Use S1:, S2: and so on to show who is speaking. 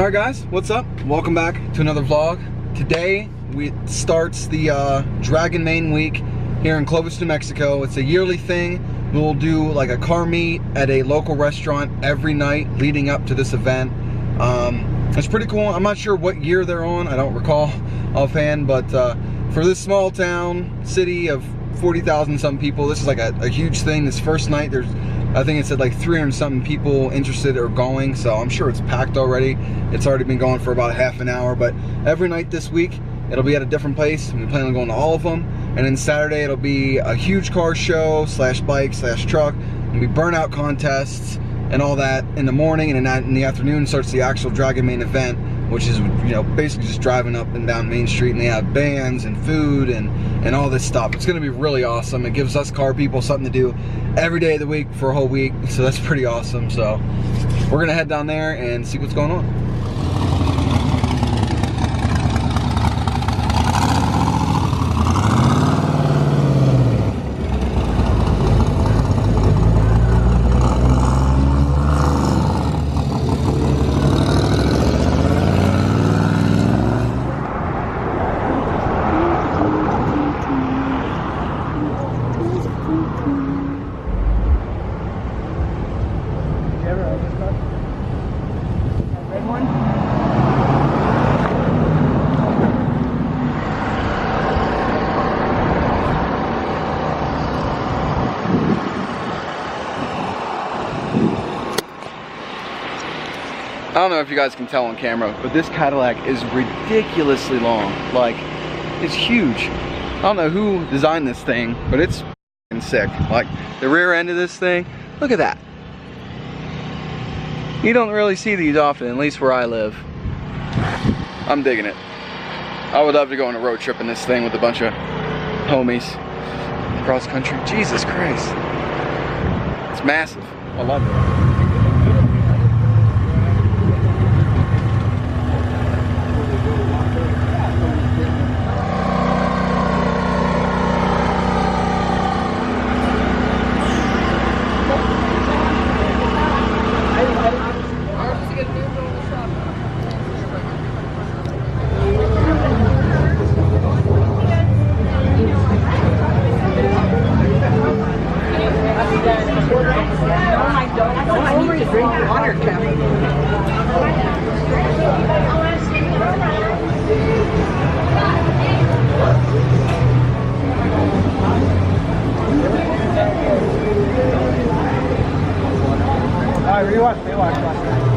S1: Alright guys, what's up? Welcome back to another vlog. Today starts the Draggin Main Week here in Clovis, New Mexico. It's a yearly thing. We'll do like a car meet at a local restaurant every night leading up to this event. It's pretty cool. I'm not sure what year they're on. I don't recall offhand, but for this small town, city of 40,000 some people, this is like a huge thing. This first night, there's, I think it said like 300 something people interested or going, so I'm sure it's packed already. It's already been going for about half an hour, but every night this week, it'll be at a different place. We plan on going to all of them. And then Saturday, it'll be a huge car show slash bike slash truck. There'll be burnout contests and all that in the morning, and then in the afternoon starts the actual Draggin Main event, which is, you know, basically just driving up and down Main Street, and they have bands and food and all this stuff. It's gonna be really awesome. It gives us car people something to do every day of the week for a whole week, so that's pretty awesome. So we're gonna head down there and see what's going on. I don't know if you guys can tell on camera, but this Cadillac is ridiculously long. Like, it's huge. I don't know who designed this thing, but it's f***ing sick. Like, the rear end of this thing, look at that. You don't really see these often, at least where I live. I'm digging it. I would love to go on a road trip in this thing with a bunch of homies cross country. Jesus Christ. It's massive. I love it.
S2: Alright, rewatch.